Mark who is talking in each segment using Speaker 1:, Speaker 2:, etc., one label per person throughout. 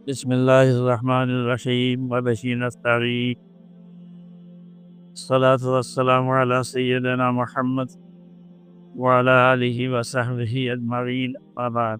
Speaker 1: بسم الله الرحمن الرحيم وبه نستعين. الصلاة والسلام على سيدنا محمد وعلى آله وصحبه أجمعين. أما بعد.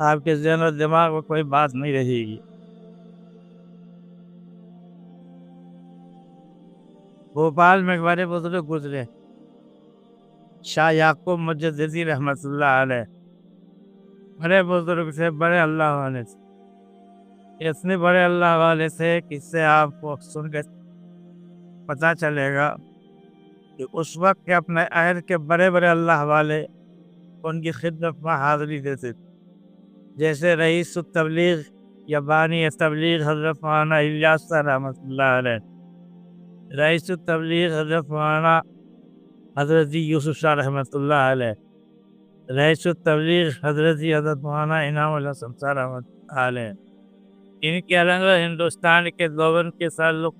Speaker 1: آپ کے ذہن و دماغ میں کوئی بات نہیں رہے گی۔ بھوپال میں ایک بڑے بزرگ گزرے، شاہ یعقوب مجددی رحمۃ اللہ علیہ، بڑے بزرگ سے، بڑے اللہ والے سے، اتنے بڑے اللہ والے سے کہ اس سے آپ کو سن کے پتہ چلے گا کہ اس وقت کے اپنے عہد کے بڑے بڑے اللہ والے ان کی خدمت میں حاضری دیتے تھے، جیسے رئیس التبلیغ یا بانی تبلیغ حضرت مولانا الیاس صاحب رحمۃ اللہ علیہ، رئیس التبلیغ حضرت مولانا حضرت جی یوسف شاہ رحمۃ اللہ علیہ، رئیس التبلیغ حضرت جی حضرت مولانا انعام الحسن صاحب رحمۃ اللہ علیہ۔ ان کے علاوہ ہندوستان کے لوگوں کے تعلق،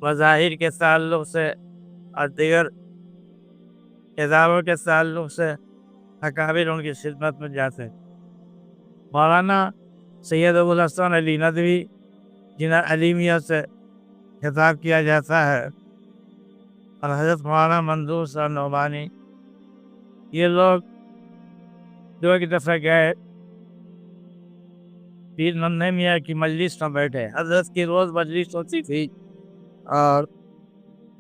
Speaker 1: مظاہر کے تعلق سے اور دیگر اداروں کے تعلق سے اکابر ان کی خدمت میں جاتے ہیں۔ مولانا سید ابوالحسن علی ندوی، جنہیں علیمیہ سے خطاب کیا جاتا ہے، اور حضرت مولانا منظور صاحب نعمانی، یہ لوگ جو ایک دفعہ گئے پیر ننھے میاں کی مجلس میں بیٹھے، حضرت کی روز مجلس ہوتی تھی اور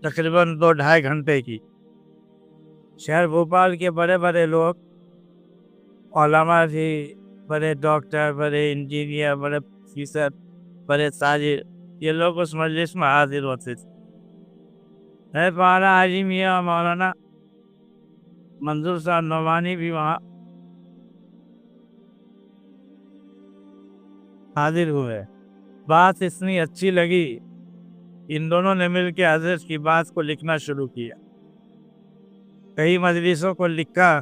Speaker 1: تقریباً 2-2.5 گھنٹے کی۔ شہر بھوپال کے بڑے بڑے لوگ، علماء تھی، بڑے ڈاکٹر، بڑے انجینئر، بڑے پروفیسر، بڑے تاجر، یہ لوگ اس مجلس میں حاضر ہوتے تھے۔ مولانا حاجی میاں اور مولانا منظور صاحب نعمانی بھی وہاں حاضر ہوئے۔ بات اتنی اچھی لگی، ان دونوں نے مل کے حضرت کی بات کو لکھنا شروع کیا۔ کئی مجلسوں کو لکھا،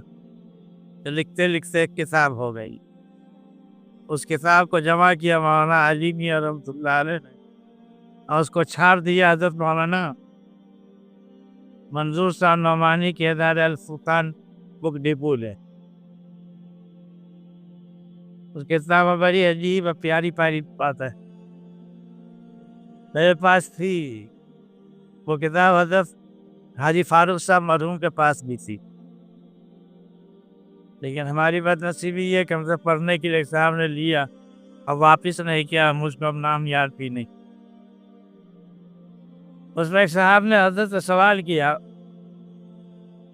Speaker 1: لکھتے لکھتے ایک کتاب ہو گئی۔ اس کتاب کو جمع کیا مولانا علی میاں رحمۃ اللہ علیہ نے، اور اس کو چھاپ دیا حضرت مولانا منظور صاحب نعمانی کے ادارے الفرقان بک ڈپو نے۔ اس کتاب میں بڑی عجیب اور پیاری پیاری بات ہے، میرے پاس تھی وہ کتاب، حضرت حاجی فاروق صاحب مرحوم کے پاس بھی تھی، لیکن ہماری بد نصیبی یہ کہ ہم سے پڑھنے کے لیے صاحب نے لیا اور واپس نہیں کیا، مجھ کو اب نام یاد بھی نہیں۔ اس میں ایک صاحب نے حضرت سے سوال کیا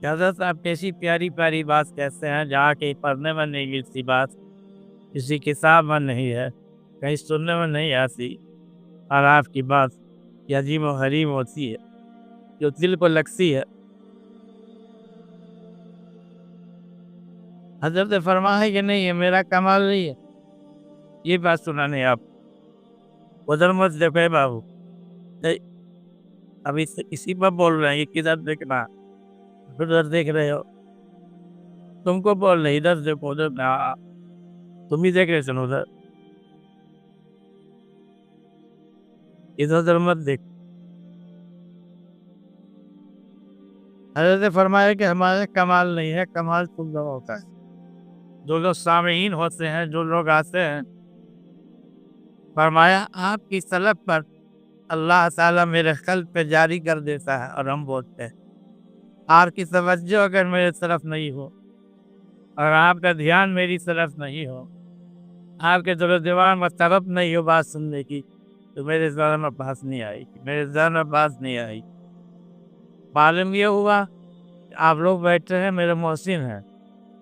Speaker 1: کہ حضرت آپ کیسی پیاری پیاری بات کہتے ہیں، جہاں کہیں پڑھنے میں نہیں ملتی بات، کسی کتاب میں نہیں ہے، کہیں سننے میں نہیں آتی، اور آپ کی بات یہ عجیب و غریب ہوتی ہے، جو دل کو لگتی ہے۔ حضرت نے فرمایا کہ نہیں، یہ میرا کمال نہیں ہے، یہ بات سنا نہیں آپ ادھر مت دیکھے بابو، ابھی اسی پر بول رہے ہیں، یہ کدھر دیکھنا، ادھر دیکھ رہے ہو، تم کو بول رہے ادھر دیکھو، ادھر تم ہی دیکھ رہے سنو، ادھر مت دیکھ۔ حضرت نے فرمایا کہ ہمارے کمال نہیں ہے، کمال تم لوگوں کا ہے۔ جو لوگ سامعین ہوتے ہیں، جو لوگ آتے ہیں، فرمایا آپ کی طلب پر اللہ تعالیٰ میرے قلب پہ جاری کر دیتا ہے، اور ہم بولتے ہیں آپ کی توجہ اگر میرے طرف نہیں ہو اور آپ کا دھیان میری طرف نہیں ہو، آپ کے دل و دماغ میں طرف نہیں ہو بات سننے کی، تو میرے ذہن میں بات نہیں آئی، میرے ذہن میں بات نہیں آئی۔ معلوم یہ ہوا کہ آپ لوگ بیٹھے ہیں، میرے محسن ہیں،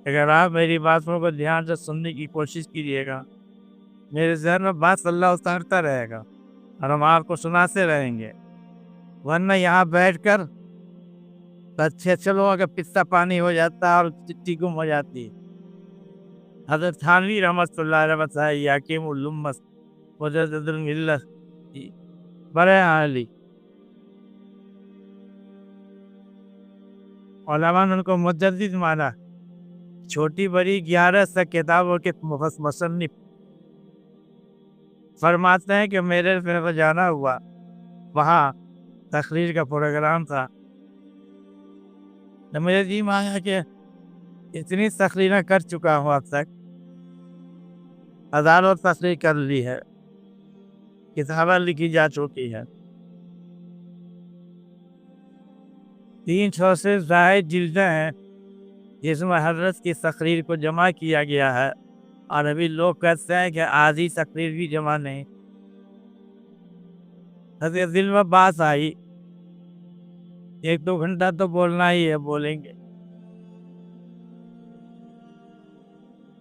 Speaker 1: اگر آپ میری باتوں کو دھیان سے سننے کی کوشش کیجیے گا، میرے ذہن میں بات اللہ اتارتا رہے گا اور ہم آپ کو سناتے رہیں گے، ورنہ یہاں بیٹھ کر اچھے چلو اگر پتا پانی ہو جاتا ہے اور چٹی گم ہو جاتی ہے۔ حضرت تھانوی رحمۃ اللہ علیہ بتائی حکیم الامت مجدد الملت، بڑے عالی علماء نے ان کو مجدد مانا، چھوٹی بڑی 11 کتابوں کے مصنف۔ فرماتے ہیں کہ میرے پہ جانا ہوا، وہاں تقریر کا پروگرام تھا، تو مجھے جی آیا کہ اتنی تقریریں کر چکا ہوں اب تک، ہزاروں تقریر کر لی ہے، کتابیں لکھی جا چکی ہے، 300 سے زائد جلدیں ہیں جس میں حضرت کی تقریر کو جمع کیا گیا ہے، اور ابھی لوگ کہتے ہیں کہ آدھی تقریر بھی جمع نہیں. حضرت دل میں بات آئی 1-2 گھنٹہ تو بولنا ہی ہے, بولیں گے.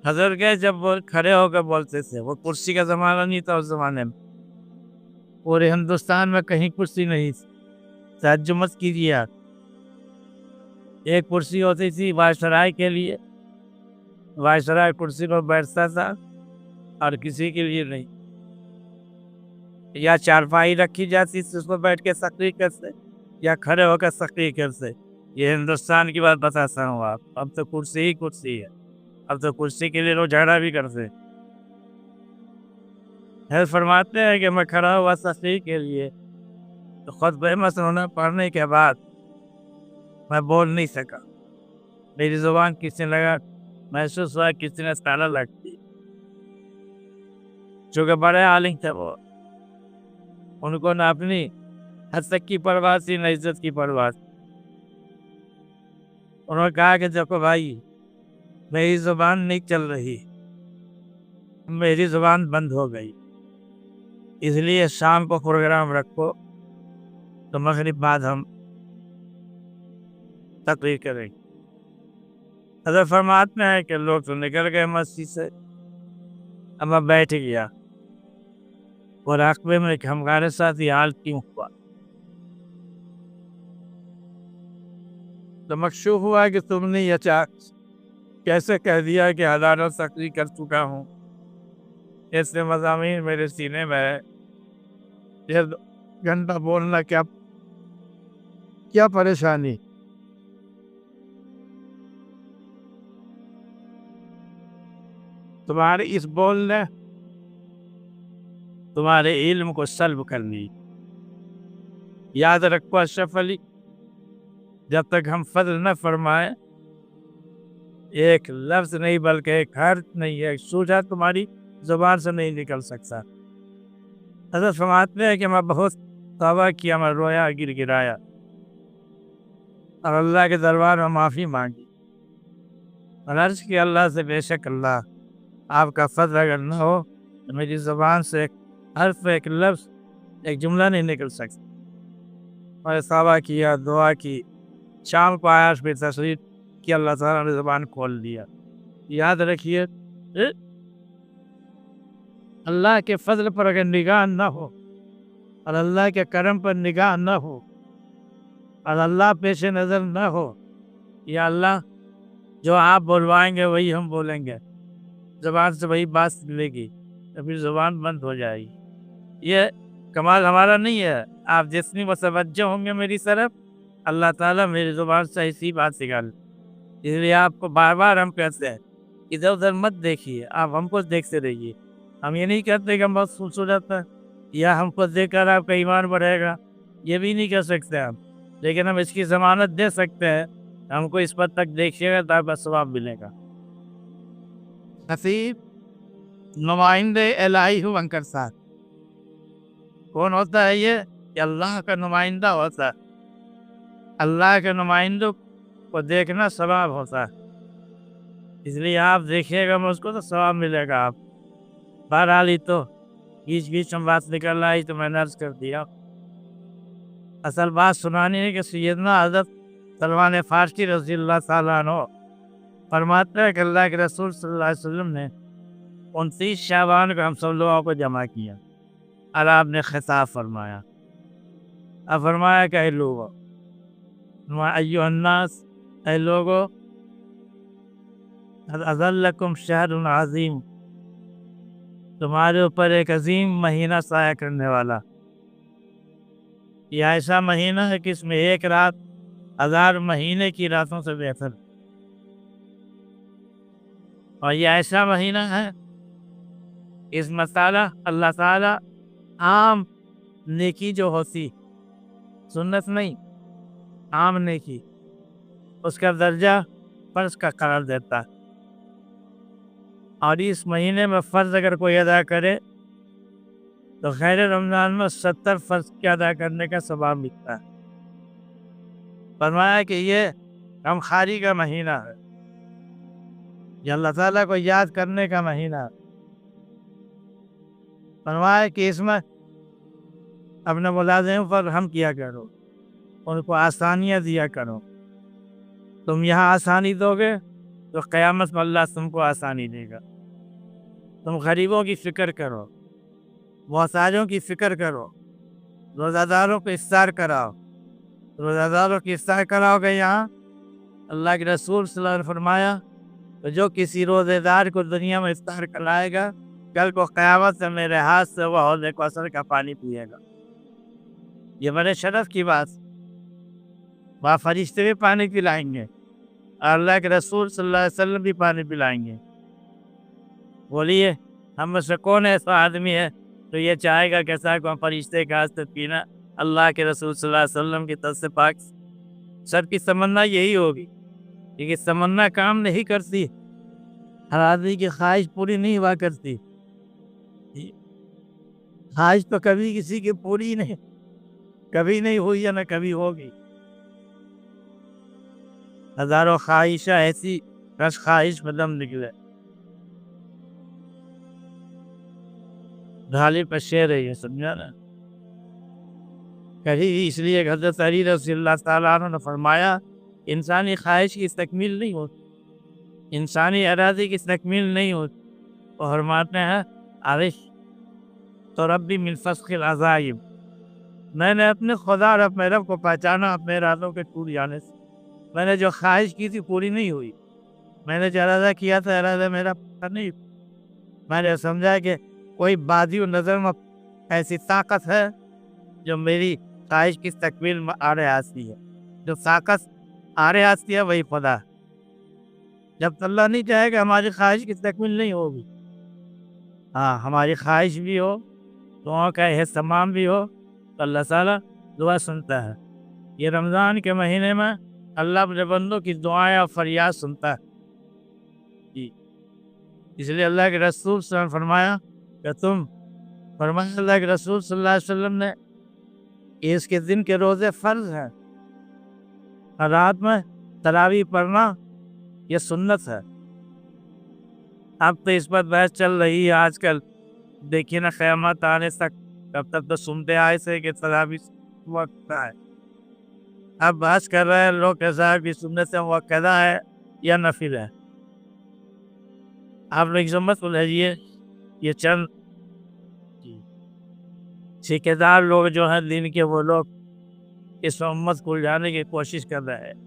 Speaker 1: حضرت کے جب کھڑے ہو کے بولتے تھے, وہ کرسی کا زمانہ نہیں تھا اس زمانے میں, پورے ہندوستان میں کہیں کرسی نہیں تھی. تعجب مت کیجیے آپ, ایک کرسی ہوتی تھی وائسرائے کے لیے, وائسرائے کرسی پر بیٹھتا تھا اور کسی کے لیے نہیں. یا چارپائی رکھی جاتی تھی اس پر بیٹھ کے تقریر کرتے, یا کھڑے ہو کر تقریر کرتے. یہ ہندوستان کی بات بتاتا ہوں آپ, اب تو کرسی ہی کرسی ہے. اب تو کرسی کے لیے لوگ جھگڑا بھی کرتے. فرماتے ہیں کہ میں کھڑا ہوا تقریر کے لیے تو خطبہ مسنونہ پڑھنے کے بعد میں بول نہیں سکا. میری زبان کسی نے لگا, محسوس ہوا کسی نے تالا لگتی. چونکہ بڑے عالم تھے وہ, ان کو نہ اپنی حد تک کی پرواہ تھی نہ عزت کی پرواہ. انہوں نے کہا کہ دیکھو بھائی, میری زبان نہیں چل رہی, میری زبان بند ہو گئی, اس لیے شام کو پروگرام رکھو تو مغرب بعد ہم تقریر کریں. حضرت فرماتے ہیں کہ لوگ تو نکل گئے مسجد سے, اب میں بیٹھ گیا اور راقبے میں کہ ہمارے ساتھ یہ حال کیوں ہوا. تو مکشوف ہوا کہ تم نے یہ کیسے کہہ دیا کہ ہزاروں تقریر کر چکا ہوں, ایسے مضامین میرے سینے میں ہے, یہ گھنٹہ بولنا کیا پریشانی. تمہارے اس بولنے تمہارے علم کو سلب کرنی. یاد رکھو اشرف علی, جب تک ہم فضل نہ فرمائے, ایک لفظ نہیں بلکہ ایک حرف نہیں, ایک سوجا تمہاری زبان سے نہیں نکل سکتا. حضرت فرماتے ہیں کہ میں بہت توبہ کیا, میں رویا گر گرایا اور اللہ کے دربار میں معافی مانگی. عرض کی اللہ سے, بے شک اللہ, آپ کا فضل اگر نہ ہو تو میری زبان سے ایک حرف, ایک لفظ, ایک جملہ نہیں نکل سکتا. میں توبہ کیا, دعا کی, شام کو آیا پھر تشریف کہ اللہ تعالیٰ نے زبان کھول دیا. یاد رکھیے, اللہ کے فضل پر اگر نگاہ نہ ہو اور اللہ کے کرم پر نگاہ نہ ہو اور اللہ پیش نظر نہ ہو, یا اللہ جو آپ بولوائیں گے وہی ہم بولیں گے, زبان سے وہی بات ملے گی, تو پھر زبان بند ہو جائے گی. یہ کمال ہمارا نہیں ہے, آپ جتنی متوجہ ہوں گے میری طرف, اللہ تعالیٰ میری زبان سے ایسی بات سکھال. اس لیے آپ کو بار بار ہم کہتے ہیں ادھر ادھر مت دیکھیے, آپ ہم کو دیکھتے رہیے. ہم یہ نہیں کہتے کہ ہم بہت خوبصورت ہیں یا ہم کو دیکھ کر آپ کا ایمان بڑھے گا, یہ بھی نہیں کہہ سکتے ہم, لیکن ہم اس کی ضمانت دے سکتے ہیں, ہم کو اس پد تک دیکھیے گا تو آپ کا ثواب ملے گا. نصیب نمائندے الہی ہو انکر ساتھ کون ہوتا ہے؟ یہ کہ اللہ کا نمائندہ ہوتا ہے. اللہ کے نمائندوں کو دیکھنا ثواب ہوتا ہے, اس لیے آپ دیکھیے گا اس کو تو ثواب ملے گا. آپ بہرحال ہی تو بیچ میں بات نکل آئی تو میں نے عرض کر دیا. اصل بات سنانی ہے کہ سیدنا حضرت سلمان فارسی رضی اللہ تعالیٰ عنہ فرماتے ہیں کہ اللہ کے رسول صلی اللہ علیہ وسلم نے 29 شعبان کو ہم سب لوگوں کو جمع کیا اور آپ نے خطاب فرمایا. اب فرمایا کہ اے لوگو, ایھا الناس, اے لوگو, اذلکم شہر عظیم, تمہارے اوپر ایک عظیم مہینہ سایہ کرنے والا. یہ ایسا مہینہ ہے کہ اس میں ایک رات 1000 مہینے کی راتوں سے بہتر, اور یہ ایسا مہینہ ہے اس میں اللہ تعالیٰ عام نیکی جو ہوتی, سنت نہیں, عام نیکی, اس کا درجہ فرض کا قرار دیتا ہے. اور اس مہینے میں فرض اگر کوئی ادا کرے تو خیر رمضان میں 70 فرض کے ادا کرنے کا ثواب ملتا ہے. فرمایا کہ یہ غمخواری کا مہینہ ہے, یہ اللہ تعالیٰ کو یاد کرنے کا مہینہ، فرمایا کہ اس میں اپنے ملازموں پر رحم کیا کرو، ان کو آسانیاں دیا کرو۔ تم یہاں آسانی دو گے تو قیامت میں اللہ تم کو آسانی دے گا۔ تم غریبوں کی فکر کرو، محتاجوں کی فکر کرو، روزہ داروں کو افطار کراؤ۔ روزہ داروں کی افطار کراؤ گے یہاں، اللہ کے رسول صلی اللہ علیہ وسلم نے فرمایا تو جو کسی روزے دار کو دنیا میں افطار کرائے گا، کل کو قیامت سے میرے ہاتھ سے وہ حوض کوثر کا پانی پیے گا۔ یہ بڑے شرف کی بات، وہاں فرشتے بھی پانی پلائیں گے، اللہ کے رسول صلی اللہ علیہ وسلم بھی پانی پلائیں گے۔ بولیے ہم میں سے کون ایسا آدمی ہے تو یہ چاہے گا کہ ایسا کو فرشتے کے ہاتھ سے پینا، اللہ کے رسول صلی اللہ علیہ وسلم کی طرف سے پاک؟ سب کی تمنا یہی ہوگی، کیونکہ تمنا کام نہیں کرتی، ہر آدمی کی خواہش پوری نہیں ہوا کرتی۔ خواہش تو کبھی کسی کی پوری نہیں، کبھی نہیں ہوئی یا نہ کبھی ہوگی۔ ہزاروں خواہشیں ایسی بس خواہش میں دم نکلے۔ ڈھالی پر شعر ہے یہ، سمجھا نا؟ کبھی اس لیے حضرت علی رضی اللہ تعالیٰ عنہ نے فرمایا انسانی خواہش کی تکمیل نہیں ہوتی، انسانی ارادے کی تکمیل نہیں ہوتی۔ وہ فرماتے ہیں عارف تو ربی من فسخ العزائم، میں نے اپنے خدا اور اپنے رب کو پہچانا اپنے ارادوں کے ٹوٹ جانے سے۔ میں نے جو خواہش کی تھی پوری نہیں ہوئی، میں نے جو ارادہ کیا تھا ارادہ میرا پورا نہیں۔ میں نے سمجھا کہ کوئی بادی و نظر میں ایسی طاقت ہے جو میری خواہش کی تکمیل میں آڑے آتی ہے۔ جو طاقت آڑے آتی ہے وہی خدا۔ جب اللہ نہیں چاہے گا ہماری خواہش کی تکمیل نہیں ہوگی۔ ہاں ہماری خواہش بھی ہو، دعاؤں کا اہتمام بھی ہو تو اللہ تعالیٰ دعا سنتا ہے۔ یہ رمضان کے مہینے میں اللہ اپنے بندوں کی دعائیں اور فریاد سنتا ہے۔ اس لیے اللہ کے رسول صلی اللہ علیہ وسلم نے فرمایا کہ فرمایا اللہ کے رسول صلی اللہ علیہ وسلم نے کہ اس کے دن کے روزے فرض ہیں، رات میں تراویح پڑھنا یہ سنت ہے۔ اب تو اس پر بحث چل رہی ہے آج کل، دیکھیے نا قیامت آنے تک تب تک تو سنتے آئے سے کہ تراویح وقت ہے۔ اب بحث کر رہے ہیں لوگ ایسا کہ سنت سے موقع ہے یا نفل ہے۔ آپ لوگ سمجھ سمجھیے یہ چند ٹھیکیدار لوگ جو ہیں دین کے، وہ لوگ اس امت کو جانے کی کوشش کر رہے ہیں۔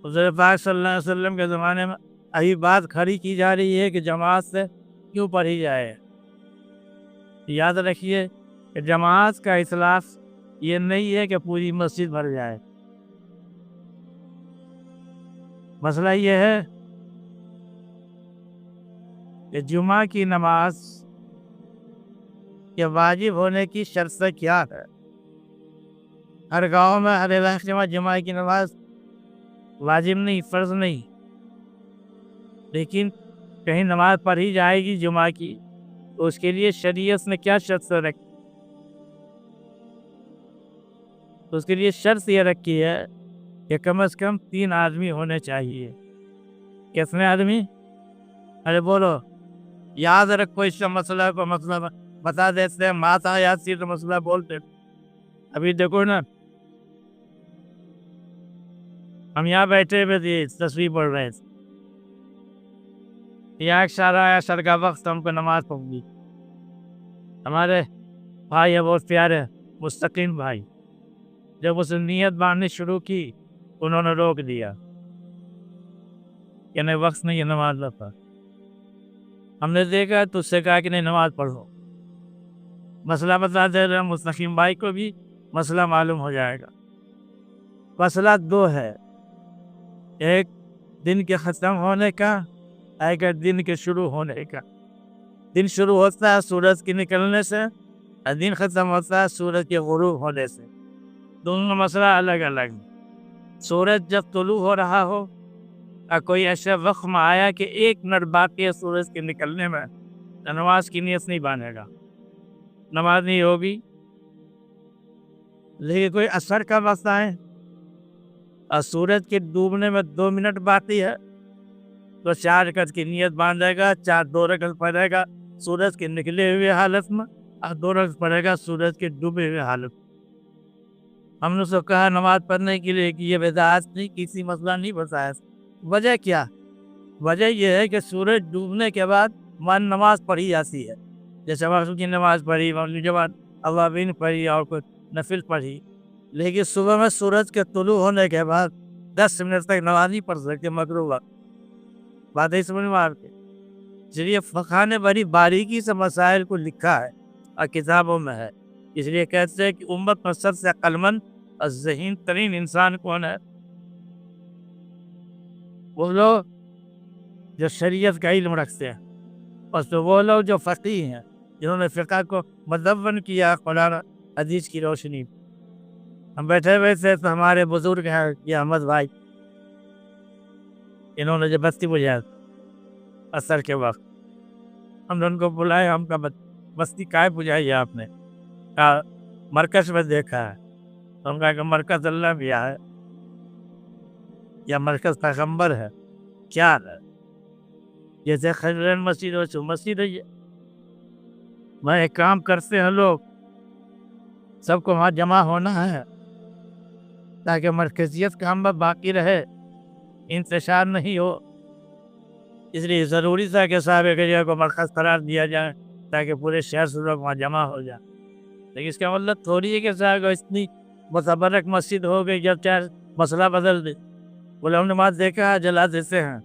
Speaker 1: حضور پاک صلی اللہ علیہ وسلم کے زمانے میں ابھی بات کھڑی کی جا رہی ہے کہ جماعت سے کیوں پڑھی جائے۔ یاد رکھیے کہ جماعت کا اخلاص یہ نہیں ہے کہ پوری مسجد بھر جائے۔ مسئلہ یہ ہے کہ جمعہ کی نماز کے واجب ہونے کی شرط کیا ہے۔ ہر گاؤں میں ہر علاقے میں جمعہ کی نماز واجب نہیں، فرض نہیں، لیکن کہیں نماز پڑھی جائے گی جمعہ کی تو اس کے لیے شریعت نے کیا شرط رکھی؟ تو اس کے لیے شرط یہ رکھی ہے کہ کم از کم 3 آدمی ہونے چاہیے۔ کتنے آدمی؟ ارے بولو، یاد رکھو اس کا مسئلہ کو مسئلہ بتا دیتے ہیں، ماتا یاد سی تو مسئلہ بولتے۔ ابھی دیکھو نا، ہم یہاں بیٹھے ہوئے تھے، تصویر پڑھ رہے تھے، یہاں ایک شارع آیا، شر کا وقت ہم کو نماز پڑھنی۔ ہمارے بھائی ہے بہت پیارے مستقیم بھائی، جب اس نے نیت باندھنی شروع کی انہوں نے روک دیا کہ نہیں وقت نہیں، یہ نماز نہ پڑھ۔ ہم نے دیکھا تو اس سے کہا کہ نہیں نماز پڑھو۔ مسئلہ بتا دے رہے مستقیم بھائی کو بھی مسئلہ معلوم ہو جائے گا۔ مسئلہ 2 ہے، ایک دن کے ختم ہونے کا، ایک دن کے شروع ہونے کا۔ دن شروع ہوتا ہے سورج کے نکلنے سے اور دن ختم ہوتا ہے سورج کے غروب ہونے سے۔ دونوں مسئلہ الگ الگ۔ سورج جب طلوع ہو رہا ہو اور کوئی ایسا وقت میں آیا کہ 1 منٹ باقی ہے سورج کے نکلنے میں، تو نماز کی نیت نہیں باندھے گا، نماز نہیں ہوگی۔ لیکن کوئی عصر کا وقت آئے، اور سورج کے ڈوبنے میں 2 منٹ باقی ہے تو 4 رکعت کی نیت باندھے گا، 2 رکعت پڑھے گا سورج کے نکلے ہوئے حالت میں اور 2 رکعت پڑھے گا سورج کے ڈوبے ہوئے حالت میں۔ ہم نے اس کو کہا نماز پڑھنے کے لیے کہ یہ بدعت نہیں، کسی مسئلہ نہیں بتایا۔ وجہ کیا؟ وجہ یہ ہے کہ سورج ڈوبنے کے بعد من نماز پڑھی جاتی ہے، جیسے مغرب کی نماز پڑھی، مغرب کے بعد اوابین پڑھی اور کچھ نفل پڑھی، لیکن صبح میں سورج کے طلوع ہونے کے بعد 10 منٹ تک نماز نہیں پڑھ سکتے مغرب وقت۔ بات ہے سمجھ میں آپ کے؟ اس لیے فقہ نے بڑی باریکی سے مسائل کو لکھا ہے اور کتابوں میں ہے۔ اس لیے کہتے ہیں کہ امت میں سب سے عقل مند اور ذہین ترین انسان کون ہے؟ وہ لوگ جو شریعت کا علم رکھتے ہیں، اور تو وہ لوگ جو فقیہ ہیں، جنہوں نے فقہ کو مدون کیا قرآن حدیث کی روشنی۔ ہم بیٹھے ہوئے تھے تو ہمارے بزرگ ہیں یہ احمد بھائی، انہوں نے جو بستی بجھایا اثر کے وقت، ہم نے ان کو بلایا، ہم کا بستی کائے بجھائی ہے آپ نے؟ کہا مرکز میں دیکھا ہے۔ ہم کہا کہ مرکز اللہ بھی ہے یا مرکز پیغمبر ہے؟ کیا ہے؟ جیسے خیرین مسجد ہو تو مسجد ہے، میں ایک کام کرتے ہیں لوگ، سب کو وہاں جمع ہونا ہے تاکہ مرکزیت کام میں باقی رہے، انتشار نہیں ہو۔ اس لیے ضروری تھا کہ صاحب جگہ کو مرکز قرار دیا جائے تاکہ پورے شہر سے لوگ وہاں جمع ہو جائیں۔ لیکن اس کا مطلب تھوڑی ہے کہ صاحب اتنی متبرک مسجد ہو گئی جب چاہے مسئلہ بدل دے، بولے ہم نماز دیکھا ہے جلا دیتے ہیں۔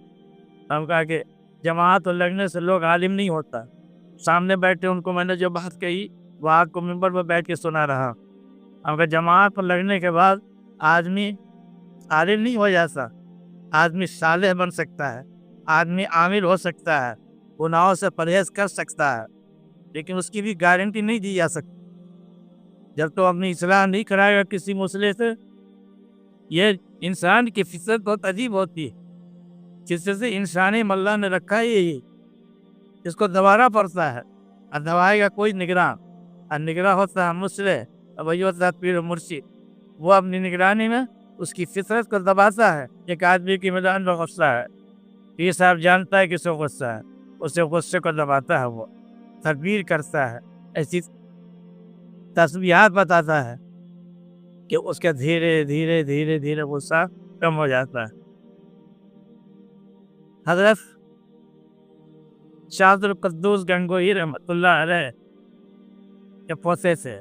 Speaker 1: ہم کہا کہ جماعت لگنے سے لوگ عالم نہیں ہوتا، سامنے بیٹھے ان کو میں نے جو بات کہی وہ آپ کو ممبر پر بیٹھ کے سنا رہا۔ ہم کہا جماعت پر لگنے کے بعد آدمی عالم نہیں ہو جاتا، آدمی صالح بن سکتا ہے، آدمی عامل ہو سکتا ہے، گناہوں سے پرہیز کر سکتا ہے، لیکن اس کی بھی گارنٹی نہیں دی جا سکتی جب تو اپنی اصلاح نہیں کرائے گا کسی مسئلے سے۔ یہ انسان کی فطرت بہت عجیب ہوتی ہے، جس سے انسانی اللہ نے رکھا ہے یہی، اس کو دوبارہ پڑتا ہے اور دوائے گا کوئی نگراں، اور نگراں ہوتا ہے مسئلے، اور وہی ہوتا ہے پیر و مرشد، وہ اپنی نگرانی میں اس کی فطرت کو دباتا ہے۔ ایک آدمی کی میدان میں غصہ ہے، پیر صاحب جانتا ہے کس کو غصہ ہے، اسے غصے کو دباتا ہے، وہ تدبیر کرتا ہے، ایسی تسبیحات بتاتا ہے کہ اس کا دھیرے دھیرے دھیرے دھیرے غصہ کم ہو جاتا ہے۔ حضرت شاہ عبد القدوس گنگوہی رحمۃ اللہ علیہ کے پوتے سے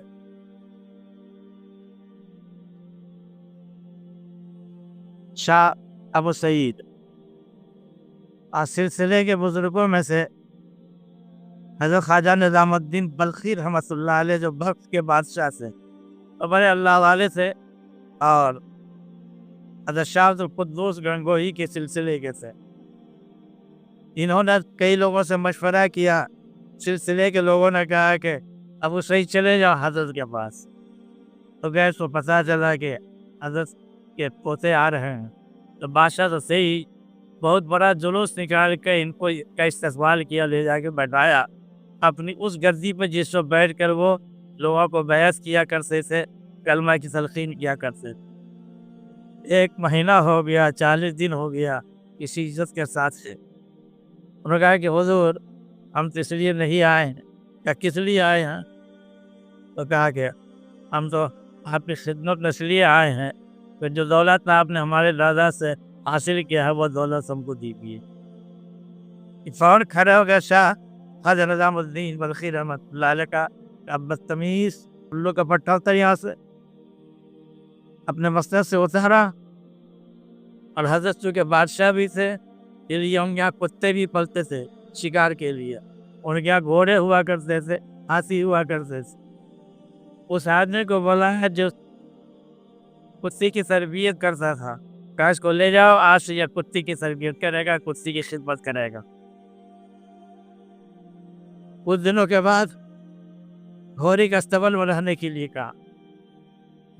Speaker 1: شاہ ابو سعید اور سلسلے کے بزرگوں میں سے حضرت خواجہ نظام الدین بلخی رحمۃ اللہ علیہ جو بلخ کے بادشاہ سے اور بڑے اللہ والے تھے، اور حضرت شاہ عبد القدوس گنگوہی کے سلسلے کے تھے۔ انہوں نے کئی لوگوں سے مشورہ کیا، سلسلے کے لوگوں نے کہا کہ ابو سعید چلے جاؤ حضرت کے پاس، تو گئے تو پتہ چلا کہ حضرت کے پوتے آ رہے ہیں، تو بادشاہ تو صحیح بہت بڑا جلوس نکال کے ان کو کا استقبال کیا، لے جا کے بیٹھایا اپنی اس گدی پہ جس پر بیٹھ کر وہ لوگوں کو بیعت کیا کرتے تھے، کلمہ کی تلقین کیا کرتے تھے۔ 1 مہینہ ہو گیا، 40 دن ہو گیا، کسی عزت کے ساتھ سے انہوں نے کہا کہ حضور ہم تو اس لیے نہیں آئے ہیں۔ کیا کس لیے آئے ہیں؟ تو کہا کہ ہم تو آپ کی خدمت میں اس لیے آئے ہیں کہ جو دولت آپ نے ہمارے دادا سے حاصل کیا ہے وہ دولت ہم کو دیجیے۔ فوراً کھڑے ہو گیا شاہ خواجہ نظام الدین بلخی رحمۃ اللہ علیہ کا اب بدتمیز الو کا پٹھا اتر یہاں سے اپنے مسند سے اتارا، اور حضرت چونکہ بادشاہ بھی تھے اس لیے ان کے یہاں کتے بھی پلتے تھے شکار کے لیے، ان کے یہاں گھوڑے ہوا کرتے تھے، ہاتھی ہوا کرتے تھے۔ اس آدمی کو بولا ہے جو کتے کی تربیت کرتا تھا، کہا اس کو لے جاؤ، آج سے یہ کتے کی تربیت کرے گا، کتے کی خدمت کرے گا۔ کچھ دنوں کے بعد گھوڑے کا استبل میں رہنے کے لیے کہا،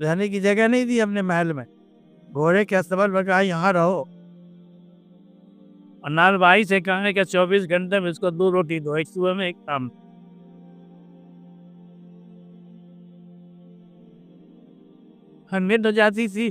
Speaker 1: رہنے کی جگہ نہیں دی اپنے محل میں، گھوڑے کے استبل میں کہا یہاں رہو، اور نال بھائی سے کہا کہ 24 گھنٹے میں اس کو 2 روٹی دو، ایک صبح میں ایک شام۔ نیند ہو جاتی تھی